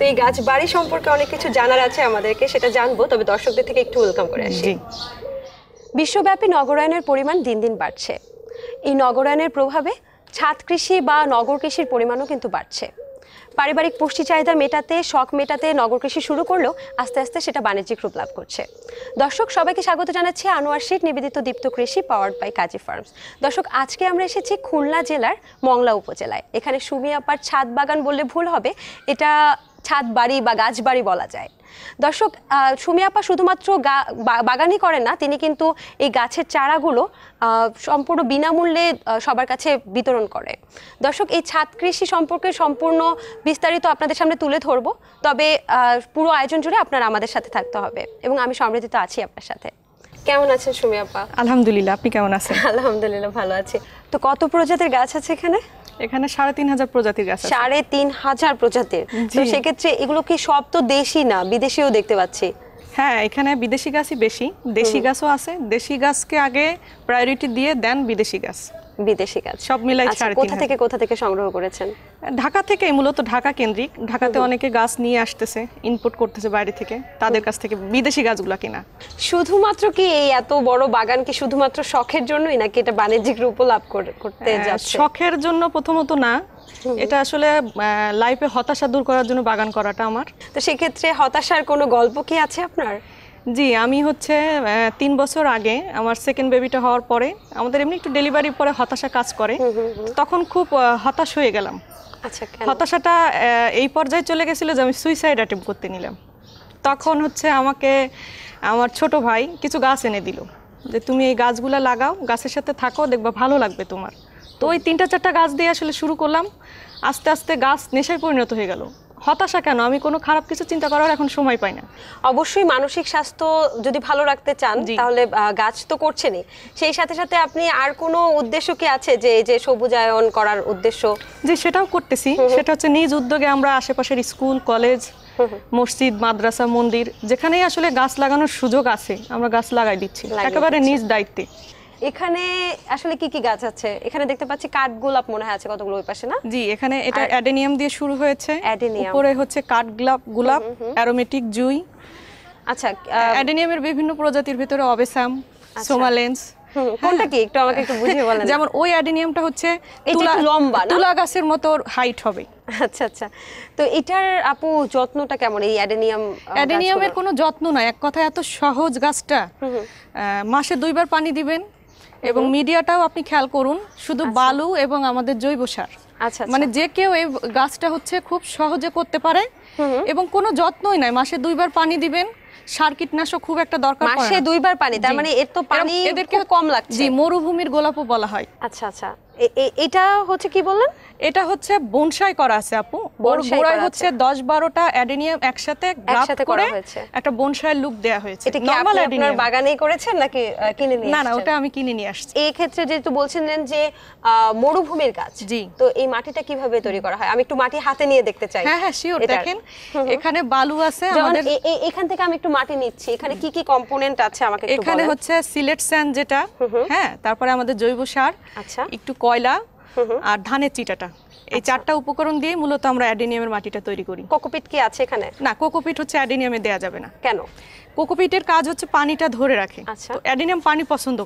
এই গাছ বাড়ি সম্পর্কে অনেক কিছু জানার আছে আমাদেরকে, সেটা জানবো, তবে দর্শকদের থেকে একটু ওয়েলকাম করে আসি। বিশ্বব্যাপী নগরায়নের পরিমাণ দিন দিন বাড়ছে। এই নগরায়নের প্রভাবে ছাদ কৃষি বা নগর কৃষির পরিমাণও কিন্তু বাড়ছে। পারিবারিক পুষ্টি চাহিদা মেটাতে, শখ মেটাতে নগর কৃষি শুরু করলেও আস্তে আস্তে সেটা বাণিজ্যিক রূপ লাভ করছে। দর্শক, সবাইকে স্বাগত জানাচ্ছি আনোয়ার শেখ নিবেদিত দীপ্ত কৃষি, পাওয়ার্ড বাই কাজী ফার্মস। দর্শক, আজকে আমরা এসেছি খুলনা জেলার মংলা উপজেলায়। এখানে সুমি আপার ছাদ বাগান বললে ভুল হবে, এটা ছাদ বাড়ি বা গাছ বাড়ি বলা যায়। দর্শক, সুমি আপা শুধুমাত্র বাগানই করেন না, তিনি কিন্তু এই গাছের চারাগুলো সম্পূর্ণ বিনামূল্যে সবার কাছে বিতরণ করে। দর্শক, এই ছাদ কৃষি সম্পর্কে সম্পূর্ণ বিস্তারিত আপনাদের সামনে তুলে ধরবো, তবে পুরো আয়োজন জুড়ে আপনারা আমাদের সাথে থাকতে হবে এবং আমি সমৃদ্ধ আছি আপনার সাথে। কেমন আছেন সুমি আপা? আলহামদুলিল্লাহ, আপনি কেমন আছেন? আলহামদুলিল্লাহ ভালো আছি। তো কত প্রজাতির গাছ আছে এখানে? এখানে ৩৫০০ প্রজাতির গাছ আছে। ৩৫০০ প্রজাতির। তো সেক্ষেত্রে এগুলো কি সব তো দেশি না, বিদেশিও দেখতে পাচ্ছি? হ্যাঁ, এখানে বিদেশি গাছই বেশি, দেশি গাছও আছে। দেশি গাছকে আগে প্রায়োরিটি দিয়ে দেন বিদেশি গাছ। বিদেশি গাছ সব মিলাই ৩৫০০। কোথা থেকে সংগ্রহ করেছেন? ঢাকা থেকে, মূলত ঢাকা কেন্দ্রিক। ঢাকাতে অনেকে গাছ নিয়ে আসতেছে, ইনপুট করতেছে বাইরে থেকে, তাদের কাছ থেকে বিদেশি গাছগুলো কিনা। শুধুমাত্র কি এই এত বড় বাগান কি শুধুমাত্র শখের জন্যই, নাকি এটা বাণিজ্যিক রূপ লাভ করতে যাচ্ছে? শখের জন্য প্রথমত না, এটা আসলে লাইফে হতাশা দূর করার জন্য বাগান করাটা আমার। তো সেক্ষেত্রে হতাশার কোনো গল্প কি আছে আপনার? জি, আমি ৩ বছর আগে আমার সেকেন্ড বেবিটা হওয়ার পরে, আমাদের এমনি একটু ডেলিভারির পরে হতাশা কাজ করে, তখন খুব হতাশ হয়ে গেলাম। আচ্ছা, হতাশাটা এই পর্যায়ে চলে গেছিল যে আমি সুইসাইড অ্যাটেম্প করতে নিলাম। তখন আমাকে আমার ছোট ভাই কিছু গাছ এনে দিল, যে তুমি এই গাছগুলো লাগাও, গাছের সাথে থাকো, দেখবা ভালো লাগবে তোমার। তো ওই ৩-৪টা গাছ দিয়ে আসলে শুরু করলাম। আস্তে আস্তে গাছ নেশায় পরিণত হয়ে গেল। হতাশা কেন, আমি কোনো খারাপ কিছু চিন্তা করার এখন সময় পাই না। অবশ্যই মানসিক স্বাস্থ্য যদি ভালো রাখতে চান তাহলে গাছ তো করছেনই, সেই সাথে সাথে আপনি আর কোনো উদ্দেশ্য কি আছে যে এই যে সবুজায়ন করার উদ্দেশ্য? যে সেটাও করতেছি, সেটা হচ্ছে নিজ উদ্যোগে আমরা আশেপাশের স্কুল, কলেজ, মসজিদ, মাদ্রাসা, মন্দির যেখানেই আসলে গাছ লাগানোর সুযোগ আছে আমরা গাছ লাগাই দিচ্ছি একেবারে নিজ দায়িত্বে। এখানে আসলে কি কি গাছ আছে? এখানে দেখতে পাচ্ছি কাঠগোলাপ মনে হয় আছে কতগুলো ওই পাশে, না? জি, এখানে এটা অ্যাডেনিয়াম দিয়ে শুরু হয়েছে, উপরে কাঠগোলাপ, অ্যারোমেটিক জুই। আচ্ছা, অ্যাডেনিয়ামের বিভিন্ন প্রজাতির ভিতরে অবেসাম, সোমালেন্স। কোনটা কি একটু আমাকে একটু বুঝিয়ে বলেন। যেমন ওই অ্যাডেনিয়ামটা লম্বা, তুলা গাছের মতো হাইট হবে। আচ্ছা আচ্ছা, তো এটার আপু যত্নটা কেমন? এই অ্যাডেনিয়ামের কোনো যত্ন নাই, এক কথা এত সহজ গাছটা। মাসে 2 বার পানি দিবেন এবং মিডিয়াটাও আপনি খেয়াল করুন, শুধু বালু এবং আমাদের জৈব সার। আচ্ছা, মানে যে কেউ এই গাছটা খুব সহজে করতে পারে এবং কোনো যত্নই নাই। মাসে 2 বার পানি দিবেন, সার কীটনাশক খুব একটা দরকার পড়ে না। মাসে 2 বার পানি, তার মানে এর তো পানি এদেরকে কম লাগছে। জি, মরুভূমির গোলাপও বলা হয়। আচ্ছা আচ্ছা, এটা কি বললেন? এটা বনসাই করা আছে আপু। গোড়ায় 10-12টা অ্যাডেনিয়াম একসাথে গ্রাফট করে একটা বনসাই লুক দেয়া হয়েছে। এটা কি আপনি আপনার বাগানেই করেছেন নাকি কিনে নিয়ে আসছেন? না, ওটা আমি কিনে নিয়ে আসছি। এই ক্ষেত্রে যেহেতু বলছিলেন যে মরুভূমির গাছ, জি, তো এই মাটিটা কিভাবে তৈরি করা হয়? আমি একটু মাটি হাতে নিয়ে দেখতে চাই। হ্যাঁ শিওর। দেখেন এখানে বালু আছে আমাদের। এখান থেকে আমি একটু মাটি নিচ্ছি, এখানে কি কি কম্পোনেন্ট আছে আমাকে একটু বলেন। এখানে সিলেট স্যান্ড যেটা, হ্যাঁ, তারপরে আমাদের জৈব সার, আচ্ছা, একটু কয়লা আর ধানের চিটাটা। এই 4টা উপকরণ দিয়ে মূলত আমরা অ্যাডেনিয়ামের মাটিটা তৈরি করি। কোকোপিট কি আছে এখানে? না, কোকোপিট অ্যাডেনিয়ামে দেয়া যাবে না। কেন? কোকোপিটের কাজ পানিটা ধরে রাখে। আচ্ছা, তো অ্যাডেনিয়াম পানি পছন্দ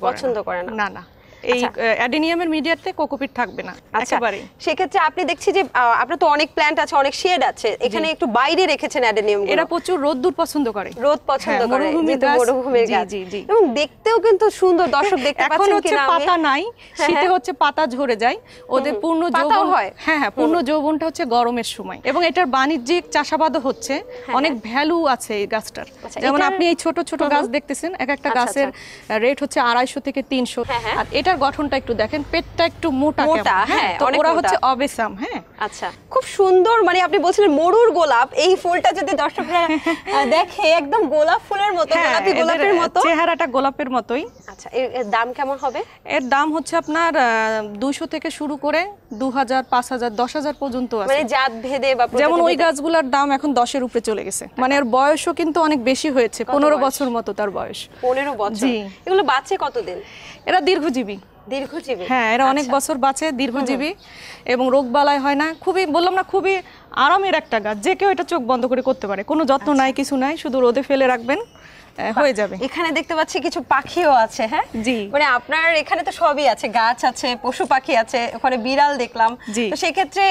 করে না। না, এই অ্যাডেনিয়ামের মিডিয়াতে কোকোপিট থাকবে না একেবারে। সেক্ষেত্রে আপনি দেখছি যে আপনার তো অনেক প্ল্যান্ট আছে, অনেক শেড আছে, এখানে একটু বাইরে রেখেছেন অ্যাডেনিয়াম। এরা প্রচুর রোদ পছন্দ করে, মরুভূমির গাছ, এবং দেখতেও কিন্তু সুন্দর। দর্শক দেখতে পাচ্ছেন কিনা, পাতা নাই, শীতে পাতা ঝরে যায়, ওদের পূর্ণ যৌবন হয়। হ্যাঁ, পূর্ণ যৌবনটা গরমের সময়। এবং এটার বাণিজ্যিক চাষাবাদও হচ্ছে, অনেক ভ্যালু আছে এই গাছটার। যেমন আপনি এই ছোট ছোট গাছ দেখতেছেন, এক একটা গাছের রেট 250 থেকে 300। আর এটা গঠনটা একটু দেখেন, পেটটা একটু মোটা। হ্যাঁ, তো ওরা অবেসাম। হ্যাঁ, আচ্ছা, খুব সুন্দর। মানে আপনি বলছিলেন মরুর গোলাপ, এই ফুলটা যদি দর্শকরা দেখে একদম গোলাপ ফুলের মতো, গোলাপি গোলাপের মতো, চেহারাটা গোলাপের মতোই। আচ্ছা, এর দাম কেমন হবে? এর দাম আপনার 200 থেকে শুরু করে 2000, 5000, 10000 পর্যন্ত আছে। মানে জাত ভেদে বা যেমন ওই গাছগুলোর দাম এখন 10-এর উপরে চলে গেছে। মানে এর বয়সও কিন্তু অনেক বেশি হয়েছে, 15 বছর মতো তার বয়স। 15 বছর? জি। এগুলো বাঁচে কতদিন? এরা দীর্ঘজীবী। দীর্ঘজীবী, হ্যাঁ এরা অনেক বছর বাঁচে, দীর্ঘজীবী এবং রোগবালাই হয় না। খুবই বললাম না, খুবই আরামের একটা গাছ, যে কেউ এটা চোখ বন্ধ করে করতে পারে, কোনো যত্ন নাই কিছু নাই, শুধু রোদে ফেলে রাখবেন হয়ে যাবে। এখানে দেখতে পাচ্ছি কিছু পাখিও আছে। হ্যাঁ জি, মানে আপনার এখানে তো সবই আছে, গাছ আছে, পশু পাখি আছে, ওখানে বিড়াল দেখলাম। তো সেই ক্ষেত্রে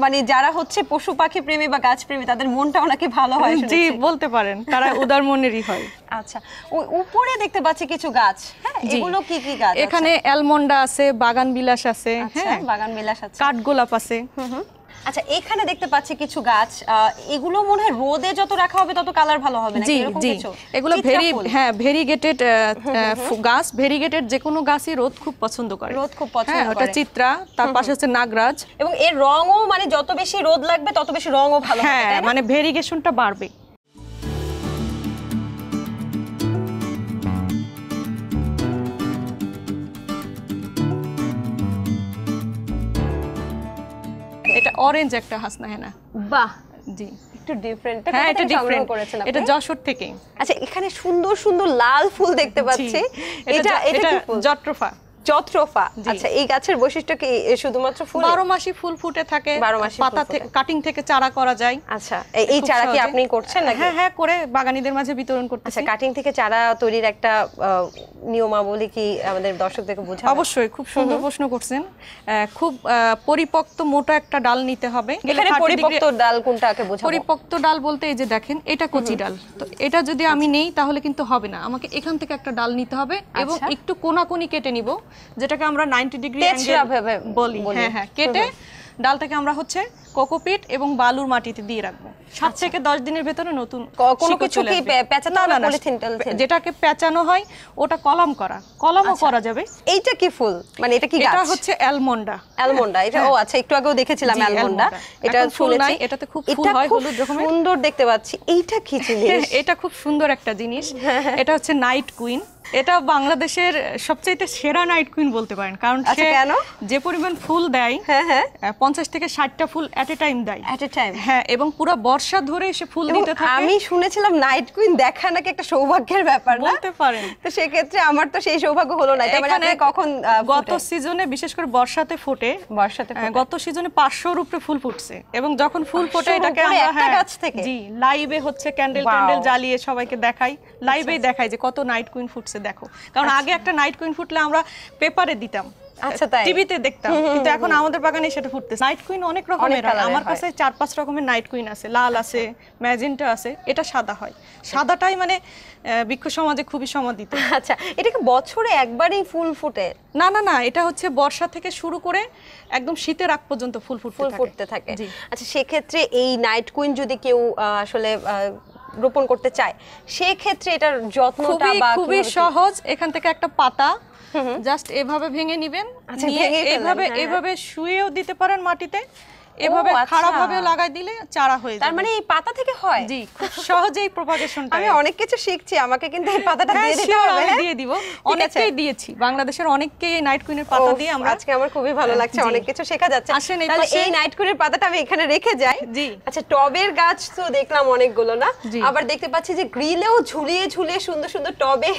মানে যারা হচ্ছে পশু পাখি প্রেমী বা গাছ প্রেমী তাদের মনটাও নাকি ভালো হয়। জি বলতে পারেন, তারা উদার মনেরই হয়। আচ্ছা, ওই উপরে দেখতে পাচ্ছি কিছু গাছ। হ্যাঁ এগুলো কি কি গাছ? এখানে অ্যালমন্ডা আছে, বাগান বিলাস আছে, হ্যাঁ বাগান বিলাস আছে, কাঠগোলাপ আছে। আচ্ছা এখানে দেখতে পাচ্ছি কিছু গাছ, এগুলো মনে হয় রোদে যত রাখা হবে তত কালার ভালো হবে নাকি এরকম কিছু? এগুলো ভেরিগেটেড গাছ। ভেরিগেটেড যে কোনো গাছই রোদ খুব পছন্দ করে, রোদ খুব পছন্দ করে। ওটা চিত্রা, তার পাশে হচ্ছে নাগরাজ। এবং এর রঙও মানে যত বেশি রোদ লাগবে তত বেশি রঙও ভালো হবে, হ্যাঁ মানে ভেরিগেশনটা বাড়বে। এটা অরেঞ্জ একটা হাসনা হেনা। বাহ, জি একটু ডিফারেন্ট। হ্যাঁ এটা ডিফারেন্ট, করেছেন আপনি? এটা যশোর থেকে। আচ্ছা এখানে সুন্দর সুন্দর লাল ফুল দেখতে পাচ্ছি, এটা কি ফুল? জট্রফা। জট্রফা। আচ্ছা এই গাছের বৈশিষ্ট্য কি শুধুমাত্র ফুল? 12 মাসই ফুল ফুটে থাকে, 12 মাসই পাতা থেকে কাটিং থেকে চারা করা যায়। আচ্ছা এই চারা কি আপনি করছেন নাকি? হ্যাঁ হ্যাঁ করে বাগানীদের মাঝে বিতরণ করতেছি। আচ্ছা কাটিং থেকে চারা তৈরির একটা নিয়মাবলী কি আমাদের দর্শকদেরকে বোঝাবেন? অবশ্যই, খুব সুন্দর প্রশ্ন করছেন। খুব পরিপক্ত মোটা একটা ডাল নিতে হবে। এখানে পরিপক্ত ডাল কোনটাকে বোঝাবো? পরিপক্ত ডাল বলতে এই যে দেখেন এটা কচি ডাল, তো এটা যদি আমি নেই তাহলে কিন্তু হবে না, আমাকে এখান থেকে একটা ডাল নিতে হবে এবং একটু কোনাকুনি কেটে নিব, যেটাকে আমরা 90 ডিগ্রি অ্যাঙ্গেল বলি। হ্যাঁ হ্যাঁ কেটে ডালটাকে আমরা হচ্ছে কোকোপিট এবং বালুর মাটিতে দিয়ে রাখবো। 7 থেকে 10 দিনের ভেতরে নতুন কোনো কিছু কি পেঁচানো না? পলিথিন যেটাকে পেঁচানো হয় ওটা কলম করা, কলমও করা যাবে। এইটা কি ফুল মানে এটা কি গাছ? এটা হচ্ছে অ্যালমন্ডা। অ্যালমন্ডা এটা, ও আচ্ছা একটু আগেও দেখেছিলাম অ্যালমন্ডা। এটা শুনেছি, এটাতে খুব ফুল হয় হলুদ রকমের, সুন্দর দেখতে পাচ্ছি। এইটা কি জিনিস? এটা খুব সুন্দর একটা জিনিস, এটা হচ্ছে নাইট কুইন। এটা বাংলাদেশের সবচেয়ে সেরা নাইট কুইন বলতে পারেন, কারণ সে যে পরিমাণ ফুল দেয়, 50 থেকে 60টা ফুল এট এ টাইম দেয়। হ্যাঁ এবং পুরো বর্ষা ধরে সে ফুল দিতে থাকে। আমি শুনেছিলাম নাইট কুইন দেখা নাকি একটা সৌভাগ্যের ব্যাপার, বলতে পারেন। তো সেই ক্ষেত্রে আমার তো সেই সৌভাগ্য হলো না। এটা মানে কখন? গত সিজনে বিশেষ করে বর্ষাতে ফোটে, গত সিজনে 500-র উপরে ফুল ফুটছে এবং যখন ফুল ফোটে এটাকে আমরা গাছ থেকে জি লাইভে হচ্ছে ক্যান্ডেল জ্বালিয়ে সবাইকে দেখাই, লাইভেই দেখাই যে কত নাইট কুইন ফুটছে দেখো। কারণ আগে একটা নাইট কুইন ফুটলে আমরা পেপারে দিতাম, আচ্ছা তাই টিভিতে দেখতাম, কিন্তু এখন আমাদের বাগানে সেটা ফুটতেছে। নাইট কুইন অনেক রকমের, আমার কাছে 4-5 রকমের নাইট কুইন আছে, লাল আছে, ম্যাজেন্টা আছে, এটা সাদা হয়। সাদাটাই মানে বৃক্ষ সমাজে খুবই সমাদৃত। আচ্ছা এটা কি বছরে একবারই ফুল ফুটে? না না না, এটা হচ্ছে বর্ষা থেকে শুরু করে একদম শীতের আগ পর্যন্ত ফুল ফুটতে থাকে। আচ্ছা সেক্ষেত্রে এই নাইট কুইন যদি কেউ আসলে রোপণ করতে চায়, সেই ক্ষেত্রে এটার যত্নটা খুবই সহজ। এখান থেকে একটা পাতা জাস্ট এভাবে ভেঙে নেবেন, এভাবে শুয়েও দিতে পারেন মাটিতে, এভাবে খারাপ ভাবে লাগাই দিলে চারা হয়ে যাবে। তার মানে এই পাতা থেকে হয়? জি খুব সহজেই প্রপাগেশনটা। আমি অনেক কিছু শিখছি, আমাকে কিন্তু এই পাতাটা দিয়ে দিতে হবে। আমি দিয়ে দিব, অনেককেই দিয়েছি, বাংলাদেশের অনেককেই এই নাইট কুইনের পাতা দিয়ে আমরা। আজকে আমার খুবই ভালো লাগছে, অনেক কিছু শেখা যাচ্ছে। তাহলে এই নাইট কুইনের পাতাটা আমি এখানে রেখে যাই। জি আচ্ছা টবের গাছ তো দেখলাম অনেকগুলো না, আবার দেখতে পাচ্ছি যে গ্রিলেও ঝুলিয়ে ঝুলিয়ে সুন্দর সুন্দর টবে,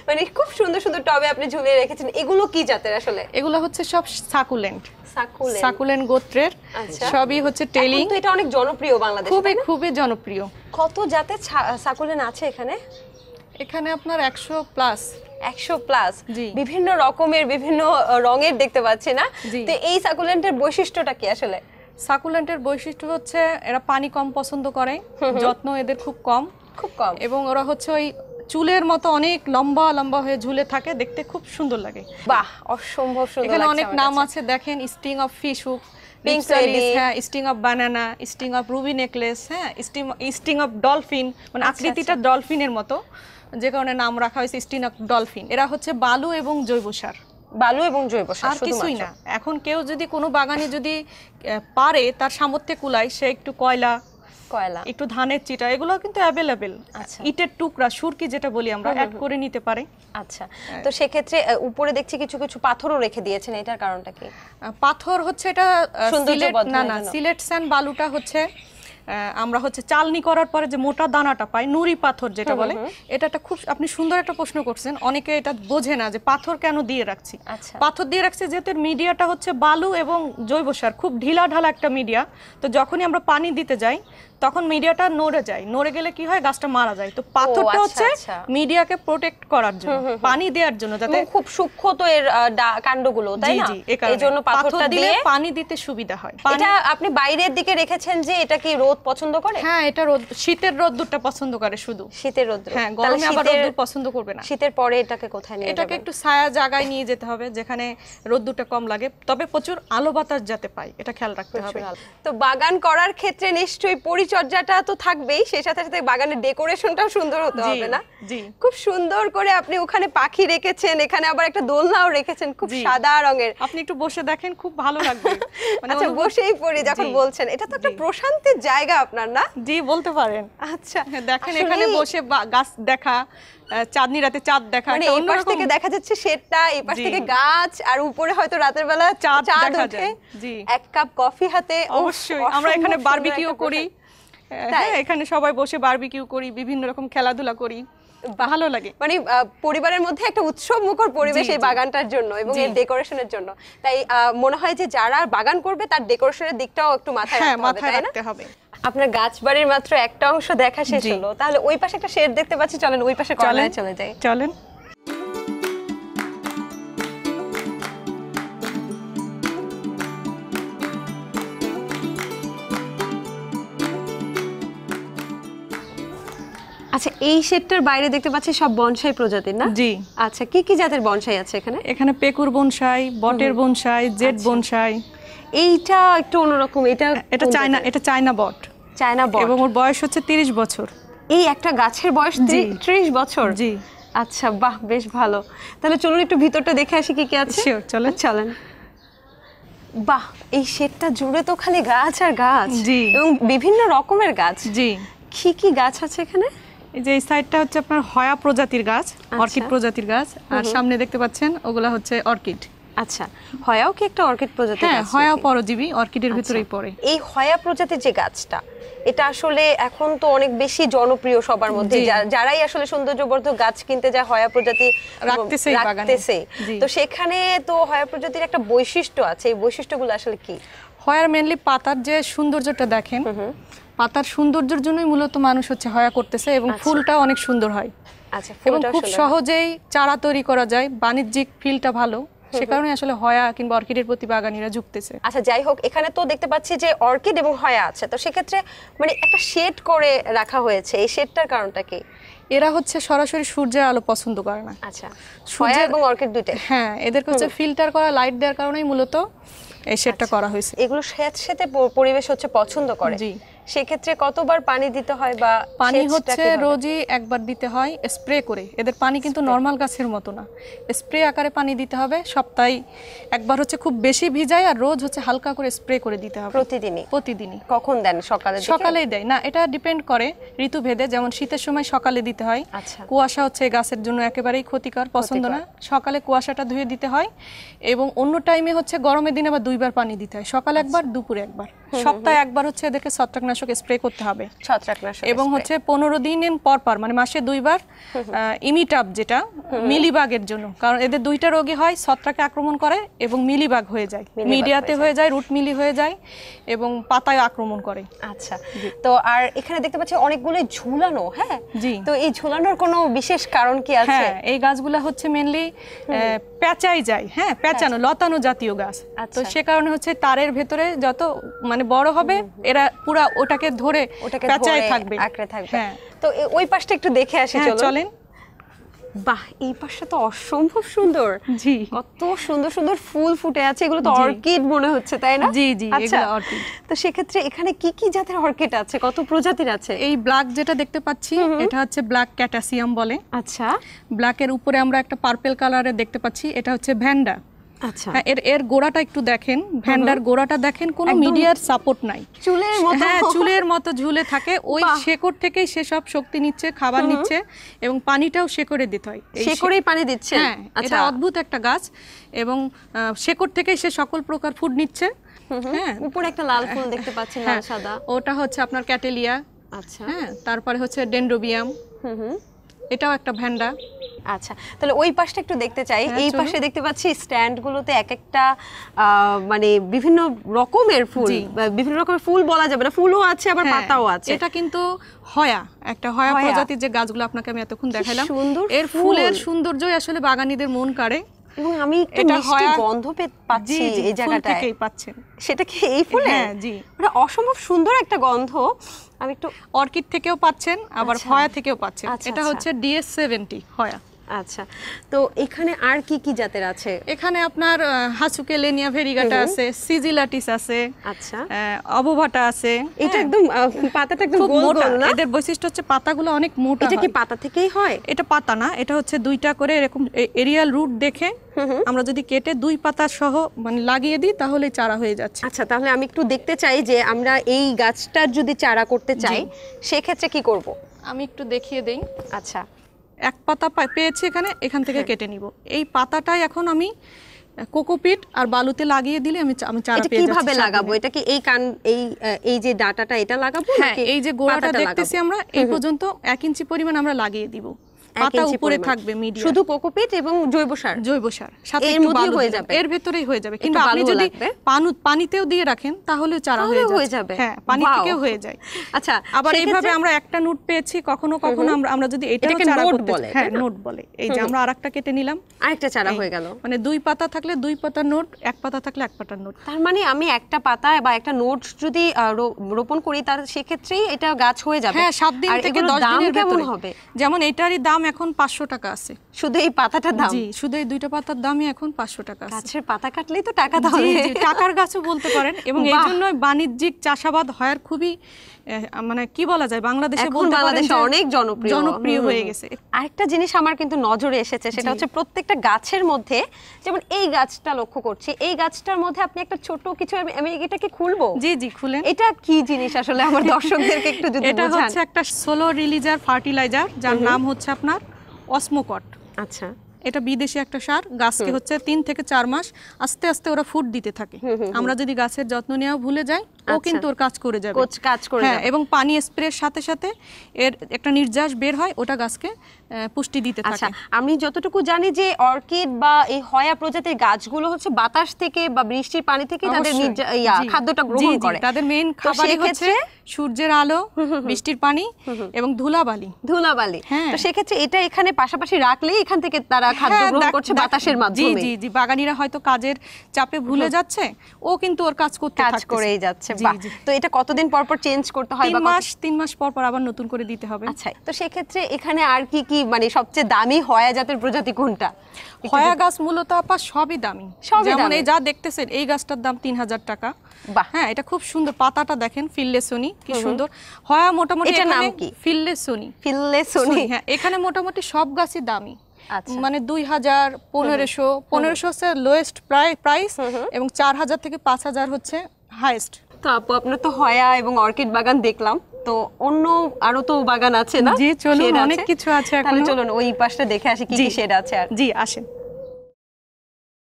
মানে খুব সুন্দর সুন্দর টবে আপনি ঝুলিয়ে রেখেছেন। এগুলো কি জাতের আসলে? এগুলো হচ্ছে সব সাকুলেন্ট, সাকুলেন্ট গোত্রের, সবই হচ্ছে টেলিং। তো এটা অনেক জনপ্রিয় বাংলাদেশে, খুবই খুবই জনপ্রিয়। কত জাতের সাকুলেন্ট আছে এখানে? এখানে আপনার 100 প্লাস। 100 প্লাস, বিভিন্ন রকমের বিভিন্ন রঙের দেখতে পাচ্ছি না? তো এই সাকুলেন্টের বৈশিষ্ট্যটা কি আসলে? সাকুলেন্টের বৈশিষ্ট্য হচ্ছে এরা পানি কম পছন্দ করে, যত্ন এদের খুব কম এবং ওরা হচ্ছে ওই চুলের মতো অনেক লম্বা লম্বা হয়ে ঝুলে থাকে, দেখতে খুব সুন্দর লাগে। বাহ অসম্ভব সুন্দর। এখানে অনেক নাম আছে দেখেন, sting of fish hook, sting of banana, sting of ruby necklace, হ্যাঁ স্টিং অফ ডলফিন, মানে আকৃতিটা ডলফিনের মতো, যে কারণে নাম রাখা হয়েছে স্টিং অফ ডলফিন। এরা হচ্ছে বালু এবং জৈব সার, আর কিছুই না। এখন কেউ যদি কোনো বাগানে যদি পারে, তার সামর্থ্যে কুলায়, সে একটু কয়লা, একটু ধানের চিটা, এগুলো কিন্তু অ্যাভেলেবেল। ইটের টুকরা, সুরকি যেটা বলি আমরা, অ্যাড করে নিতে পারে। আচ্ছা তো সেক্ষেত্রে উপরে দেখছি কিছু কিছু পাথরও রেখে দিয়েছেন, এটার কারণটা কি? পাথর হচ্ছে এটা সিলেট, না না সিলেট স্যান্ড বালুটা হচ্ছে আমরা হচ্ছে চালনি করার পরে যে মোটা দানাটা পাই নুড়ি পাথর যেটা বলে, এটা একটা খুব আপনি সুন্দর একটা প্রশ্ন করছেন। অনেকে এটা বোঝে না যে পাথর কেন দিয়ে রাখছি। পাথর দিয়ে রাখছি যেহেতু মিডিয়াটা হচ্ছে বালু এবং জৈব সার, খুব ঢিলা ঢালা একটা মিডিয়া। তো যখনই আমরা পানি দিতে যাই তখন মিডিয়াটা নড়ে যায়, নড়ে গেলে কি হয় গাছটা মারা যায়। তো পাথরটা হচ্ছে মিডিয়াকে প্রোটেক্ট করার জন্য, পানি দেওয়ার জন্য, যাতে খুব সূক্ষ্ম তো এর কাণ্ডগুলো, তাই না? এইজন্য পাথরটা দিলে পানি দিতে সুবিধা হয়। এটা আপনি বাইরের দিকে রেখেছেন যে এটা কি রোদ পছন্দ করে? হ্যাঁ, এটা রোদ, শীতের রোদ্দুরটা পছন্দ করে শুধু, শীতের রোদ। হ্যাঁ, গরমে আবার রোদ্দুর পছন্দ করবে না। শীতের পরে এটাকে কোথায় নিয়ে যাবেন? এটাকে একটু ছায়া জায়গায় নিয়ে যেতে হবে যেখানে রোদ্দুরটা কম লাগে, তবে প্রচুর আলো বাতাস যাতে পায় এটা খেয়াল রাখতে হবে। তো বাগান করার ক্ষেত্রে নিশ্চয়ই পরিচর্যাটা তো থাকবেই, সেই সাথে সাথে বাগানের ডেকোরেশনটাও সুন্দর হতে হবে না? জি, খুব সুন্দর করে আপনি ওখানে পাখি রেখেছেন, এখানে আবার একটা দোলনাও রেখেছেন খুব সাদা রঙের। আপনি একটু বসে দেখেন, খুব ভালো লাগবে। আচ্ছা, বসেই পড়ি যখন বলছেন। এটা তো একটা প্রশান্তির জায়গা আপনার, না? জি, বলতে পারেন। আচ্ছা, দেখেন এখানে বসে গাছ দেখা, চাঁদনি রাতে চাঁদ দেখা, মানে এই পাশ থেকে দেখা যাচ্ছে শেডটা, এই পাশ থেকে গাছ, আর উপরে হয়তো রাতের বেলা চাঁদ ওঠে। জি, এক কাপ কফি হাতে। অবশ্যই আমরা এখানে বারবিকিউ করি। হ্যাঁ, এখানে সবাই বসে বারবিকিউ করি, বিভিন্ন রকম খেলাধুলা করি, ভালো লাগে। মানে পরিবারের মধ্যে একটা উৎসব মুখর পরিবেশ এই বাগানটার জন্য এবং এর ডেকোরেশনের জন্য। তাই মনে হয় যে যারা বাগান করবে তার ডেকোরেশনের দিকটাও একটু মাথায় রাখতে হবে। আপনার গাছ বাড়ির মাত্র একটা অংশ দেখা শেষ হলো, তাহলে ওই পাশে একটা শেড দেখতে পাচ্ছি, চলেন ওই পাশে কর্নারে চলে যাই। চলেন। আচ্ছা, এই শেডটার বাইরে দেখতে পাচ্ছি সব বনসাই প্রজাতির, না? জি। আচ্ছা, কি কি জাতের বনসাই আছে এখানে? এখানে পেকুর বনসাই, বটের বনসাই, জেড বনসাই। এইটা একটু অন্যরকম। এটা চায়না বট। চায়না বট, এবং ওর বয়স হচ্ছে 30 বছর। এই একটা গাছের বয়স 30 বছর? জি। আচ্ছা, বাহ, বেশ ভালো। তাহলে চলুন একটু ভিতরটা দেখে আসি কি কি আছে। শিওর, চলেন। চলেন। বাহ, এই শেডটা জুড়ে তো খালি গাছ আর গাছ। জি। এবং বিভিন্ন রকমের গাছ। জি। কি কি গাছ আছে এখানে? এই যে এই সাইডটা হচ্ছে আপনার হয়া প্রজাতির গাছ, অর্কিড প্রজাতির গাছ, আর সামনে দেখতে পাচ্ছেন ওগুলা হচ্ছে অর্কিড। আচ্ছা, হয়াও কি একটা অর্কিড প্রজাতির গাছ? হ্যাঁ, হয়া পরজীবী, অর্কিডের ভিতরেই পড়ে। এই হয়া প্রজাতির যে গাছটা, এটা আসলে এখন তো অনেক বেশি জনপ্রিয় সবার মধ্যে। যারাই আসলে সৌন্দর্যবর্ধক গাছ কিনতে যায় হয়া প্রজাতি রাখতেছে। তো সেখানে তো হয়া প্রজাতির একটা বৈশিষ্ট্য আছে, এই বৈশিষ্ট্যগুলো আসলে কি? হয়ার মেনলি পাতার যে সৌন্দর্যটা দেখেন, পাতার সৌন্দর্যের জন্যই মূলত মানুষ হচ্ছে হয়া করতেছে, এবং ফুলটা অনেক সুন্দর হয়। আচ্ছা, এবং খুব সহজেই চারা তৈরি করা যায়, বাণিজ্যিক ফিলটা ভালো, সে কারণে আসলে হয়া কিংবা অর্কিডের প্রতি বাগানীরা ঝুঁকতেছে। আচ্ছা, যাই হোক, এখানে তো দেখতে পাচ্ছি যে অর্কিড এবং হয়া আছে, তো সেক্ষেত্রে মানে একটা শেড করে রাখা হয়েছে, এই শেডটার কারণটা কি? এরা হচ্ছে সরাসরি সূর্যের আলো পছন্দ করে না। আচ্ছা, হয়া এবং অর্কিড দুইটাই? হ্যাঁ, এদেরকে হচ্ছে ফিল্টার করা লাইট দেওয়ার কারণেই মূলত এই শেডটা করা হয়েছে। এগুলো স্যাঁতসেঁতে পরিবেশ হচ্ছে পছন্দ করে। জি। সেক্ষেত্রে কতবার পানি দিতে হয়? বা পানি হচ্ছে রোজই একবার দিতে হয়, স্প্রে করে। এদের পানি কিন্তু নরমাল গাছের মতো না, স্প্রে আকারে পানি দিতে হবে। সপ্তাহে একবার হচ্ছে খুব বেশি ভিজায়, আর রোজ হচ্ছে হালকা করে স্প্রে করে দিতে হবে। প্রতিদিনই। কখন দেন? সকালেই দেয় না, এটা ডিপেন্ড করে ঋতুভেদে। যেমন শীতের সময় সকালে দিতে হয়। কুয়াশা হচ্ছে গাছের জন্য একেবারেই ক্ষতিকর, পছন্দ না। সকালে কুয়াশাটা ধুয়ে দিতে হয়, এবং অন্য টাইমে হচ্ছে গরমের দিনে আবার 2 বার পানি দিতে হয়, সকালে একবার, দুপুরে একবার। সপ্তাহে একবার হচ্ছে এদেরকে ছত্রাকনাশক স্প্রে করতে হবে। এবং হচ্ছে 15 দিন পর পর, মানে মাসে 2 বার ইমিটাপ, যেটা মিলিবাগের জন্য। কারণ এদের 2টা রোগী হয়, ছত্রাকে আক্রমণ করে এবং মিলিবাগ হয়ে যায়, মিডিয়াতে হয়ে যায়, রুট মিলি হয়ে যায়, এবং পাতায় আক্রমণ করে। আচ্ছা, তো আর এখানে দেখতে পাচ্ছি অনেকগুলো ঝুলানো। হ্যাঁ, জি। তো এই ঝুলানোর কোনো বিশেষ কারণ কি আছে? হ্যাঁ, এই গাছগুলা হচ্ছে মেনলি পেঁচাই যায়। হ্যাঁ, পেঁচানো, লতানো জাতীয় গাছ। তো সে কারণে হচ্ছে তারের ভেতরে যত মানে বড় হবে, এরা পুরা ওটাকে ধরে পেঁচাই থাকবে, আঁকড়ে থাকবে। হ্যাঁ, তো ওই পাশটা একটু দেখে আসি, চলেন। বাহ, এই পাশটা তো অসম্ভব সুন্দর। জি, কত সুন্দর সুন্দর ফুল ফুটে আছে। এগুলো তো অর্কিড মনে হচ্ছে, তাই না? জি জি, এগুলো অর্কিড। তো সেক্ষেত্রে এখানে কি কি জাতের অর্কিড আছে, কত প্রজাতির আছে? এই ব্ল্যাক যেটা দেখতে পাচ্ছি, এটা হচ্ছে ব্ল্যাক ক্যাটাসিয়াম বলে। আচ্ছা, ব্ল্যাকের উপরে আমরা একটা পার্পল কালারের দেখতে পাচ্ছি, এটা হচ্ছে ভ্যান্ডা। আচ্ছা, এর গোড়াটা একটু দেখেন, ভ্যান্ডার গোড়াটা দেখেন, কোনো মিডিয়ার সাপোর্ট নাই, চুলের মতো। হ্যাঁ, চুলের মতো ঝুলে থাকে। ওই শেকড় থেকেই সে সব শক্তি নিচ্ছে, খাবার নিচ্ছে, এবং পানিটাও শেকড়ে দিতে হয়। শেকড়েই পানি দিচ্ছে? হ্যাঁ, এটা অদ্ভুত একটা গাছ, এবং শেকড় থেকেই সে সকল প্রকার ফুড নিচ্ছে, হ্যাঁ, উপরে একটা লাল ফুল দেখতে পাচ্ছি, লাল সাদা। ওটা হচ্ছে আপনার ক্যাটেলিয়া। আচ্ছা। হ্যাঁ, তারপরে হচ্ছে ডেন্ড্রোবিয়াম, এটাও একটা ভ্যান্ডা। আচ্ছা, তাহলে ওই পাশটা একটু দেখতে চাই। এই পাশে দেখতে পাচ্ছি স্ট্যান্ডগুলোতে এক একটা মানে বিভিন্ন রকমের ফুল, বিভিন্ন রকমের ফুল বলা যাবে না, ফুলও আছে আবার পাতাও আছে। এটা কিন্তু একটা হয়া প্রজাতির যে গাছগুলো আপনাকে আমি এতক্ষণ দেখাইলাম, সুন্দর এর ফুলের সৌন্দর্যই আসলে বাগানীদের মন কাড়ে। এবং আমি একটা মিষ্টি গন্ধ পাচ্ছি এই জায়গাটায়। থেকেই পাচ্ছেন। সেটা কি এই ফুলে? হ্যাঁ, জি। মানে অসম্ভব সুন্দর একটা গন্ধ। আমি একটু অর্কিড থেকেও পাচ্ছেন, আবার হয়া থেকেও পাচ্ছেন। এটা হচ্ছে DS70 হয়া। আচ্ছা, তো এখানে আর কি কি জাতের আছে? এখানে আপনার হাসুকেলেনিয়া ভেরিগাটা আছে, সিজিলাটিস আছে, আচ্ছা, অবোভাটা আছে। এটা একদম পাতাটা একদম গোল গোল না? এদের বৈশিষ্ট্য হচ্ছে পাতাগুলো অনেক মোটা। এটা কি পাতা থেকেই হয়? এটা পাতা না, এটা হচ্ছে দুইটা করে এরকম এরিয়াল রুট দেখে আমরা যদি কেটে 2 পাতা সহ মানে লাগিয়ে দিই তাহলে চারা হয়ে যাচ্ছে। আচ্ছা, তাহলে আমি একটু দেখতে চাই যে আমরা এই গাছটার যদি চারা করতে চাই সেক্ষেত্রে কি করব? আমি একটু দেখিয়ে দেই। আচ্ছা, এক পাতা পেয়েছি এখান থেকে কেটে নিব। এই পাতাটাই এখন আমি কোকোপিট আর বালুতে লাগিয়ে দিলে আমি চারা পেয়ে যাচ্ছি। কিভাবে লাগাবো? এটা কি এই যে ডাটাটা এটা লাগাবো নাকি এই যে গোড়াটা দেখতেছি আমরা এই পর্যন্ত 1 ইঞ্চি পরিমাণ আমরা লাগিয়ে দিব। পাতা উপরে থাকবে মিডিয়াম, শুধু কোকোপিট এবং জৈব সার সাথে একটু বালু হয়ে যাবে, এর ভেতরেই হয়ে যাবে। কিন্তু আপনি যদি পানিতেও দিয়ে রাখেন তাহলে চারা হয়ে যাবে। হ্যাঁ, পানি থেকেও হয়ে যায়। আচ্ছা, আবার এইভাবে আমরা একটা নোট পেয়েছি, কখনো কখনো আমরা যদি এটাকে চারা করতে চাই, হ্যাঁ নোট বলে। এই যে আমরা আরেকটা কেটে নিলাম, আরেকটা চারা হয়ে গেল। মানে 2 পাতা থাকলে 2 পাতার নোট, 1 পাতা থাকলে 1 পাতার নোট। তার মানে আমি একটা পাতা বা একটা নোট যদি রোপণ করি তার সেক্ষেত্রেই এটা গাছ হয়ে যাবে। হ্যাঁ, 7 দিন থেকে 10 দিনের ভেতরে হবে। যেমন এটারই দাম এখন 500 টাকা আছে, শুধু এই পাতাটার দাম। জি, শুধু এই 2টা পাতার দামই এখন 500 টাকা আছে। গাছের পাতা কাটলেই তো টাকা তাহলে। জি, টাকার গাছও বলতে পারেন। এবং এই জন্য বাণিজ্যিক চাষাবাদ হওয়ার খুবই মানে কি বলা যায়, বাংলাদেশে বলতে পারেন অনেক জনপ্রিয় হয়ে গেছে। আরেকটা জিনিস আমার কিন্তু নজরে এসেছে, সেটা হচ্ছে প্রত্যেকটা গাছের মধ্যে, যেমন এই গাছটা লক্ষ্য করছি, এই গাছটার মধ্যে আপনি একটা ছোট কিছু, আমি এটাকে খুলবো? জি জি, খুলেন। এটা কি জিনিস আসলে আমার দর্শকদেরকে একটু যদি বোঝান। এটা হচ্ছে একটা সোলো রিলিজার ফার্টিলাইজার, যার নাম হচ্ছে আপনার অসমোকট। আচ্ছা, এটা বিদেশি একটা সার। গাছকে হচ্ছে 3 থেকে 4 মাস আস্তে আস্তে ওরা ফুড দিতে থাকে। আমরা যদি গাছের যত্ন নেওয়া ভুলে যাই, ও কিন্তু ওর কাজ করে যাবে। হ্যাঁ, এবং পানি স্প্রের সাথে সাথে এর একটা নির্যাস বের হয়, ওটা গাছকে পুষ্টি দিতে থাকে। আচ্ছা, আমি যতটুকু জানি যে অর্কিড বা এই হয়া প্রজাতির গাছগুলো হচ্ছে বাতাস থেকে বা বৃষ্টির পানি থেকে তাদের খাদ্যটা গ্রহণ করে। তাদের মেইন খাবারই হচ্ছে সূর্যের আলো, বৃষ্টির পানি এবং ধুলাবালি। তো সেক্ষেত্রে এটা এখানে পাশাপাশি রাখলেই এখান থেকে তারা খাদ্য গ্রহণ করছে বাতাসের মাধ্যমে। জি জি, বাগানীরা হয়তো কাজের চাপে ভুলে যাচ্ছে, ও কিন্তু ওর কাজ করেই যাচ্ছে। তো এটা কতদিন পর পর চেঞ্জ করতে হয়? 3 মাস পর পর আবার নতুন করে দিতে হবে। আচ্ছা, তো সেক্ষেত্রে এখানে আর কি কি মানে সবচেয়ে দামি হয়া জাতের প্রজাতি কোনটা? হয়া গাছ মূলত আপা সবই দামি। যেমন এই যা দেখতেছেন, এই গাছটার দাম 3000 টাকা। হ্যাঁ, এটা খুব সুন্দর, পাতাটা দেখেন, ফিল্লেসনি, কি সুন্দর। হয়া মোটামুটি এটার নাম কি? ফিল্লেসনি। হ্যাঁ, এখানে মোটামুটি সব গাছই দামি। মানে 2000, 1500 হচ্ছে লোয়েস্ট প্রাইস, এবং 4000 থেকে 5000 হচ্ছে হাইয়েস্ট। তো আপু, আপনার তো হয়া এবং অর্কিড বাগান দেখলাম, তো অন্য আরো তো বাগান আছে না? জি, চলুন, অনেক কিছু আছে। তাহলে চলুন ওই পাশটা দেখে আসি কি কি শেড আছে। আর জি, আসেন।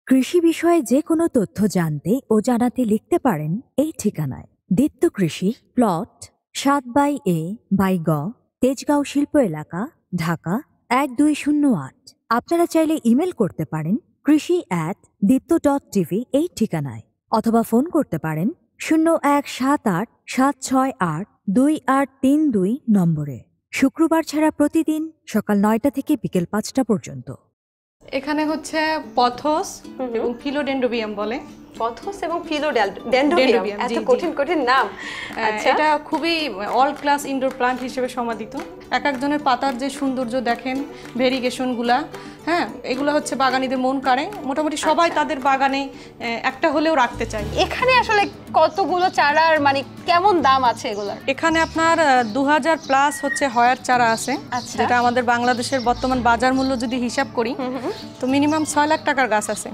কৃষি বিষয়ে যে কোনো তথ্য জানতে ও জানাতে লিখতে পারেন এই ঠিকানায়। দীপ্ত কৃষি, প্লট 7/A/গ, তেজগাঁও শিল্প এলাকা, ঢাকা 1208। আপনারা চাইলে ইমেল করতে পারেন krishi@dipto.tv এই ঠিকানায়, অথবা ফোন করতে পারেন 0178-768-2832 নম্বরে। শুক্রবার ছাড়া প্রতিদিন সকাল 9টা থেকে বিকেল 5টা পর্যন্ত। এখানে হচ্ছে পথস এবং ফিলোডেন্ড্রোবিয়াম বলে। পথস এবং ফিলোডেন্ড্রোবিয়াম, এত কঠিন কঠিন নাম। আচ্ছা, এটা খুবই অল ক্লাস ইনডোর প্লান্ট হিসেবে সমাদিত। এক একজনের পাতার যে সৌন্দর্য দেখেন, ভেরিগেশনগুলা, হ্যাঁ, এগুলো হচ্ছে বাগানীদের মন কাড়ে। মোটামুটি সবাই তাদের বাগানে একটা হলেও রাখতে চায়। এখানে আসলে কতগুলো চারার মানে কেমন দাম আছে এগুলোর? এখানে আপনার 2000 প্লাস হচ্ছে হয়ার চারা আছে, যেটা আমাদের বাংলাদেশের বর্তমান বাজার মূল্য যদি হিসাব করি তো মিনিমাম 6 লাখ টাকার গাছ আছে।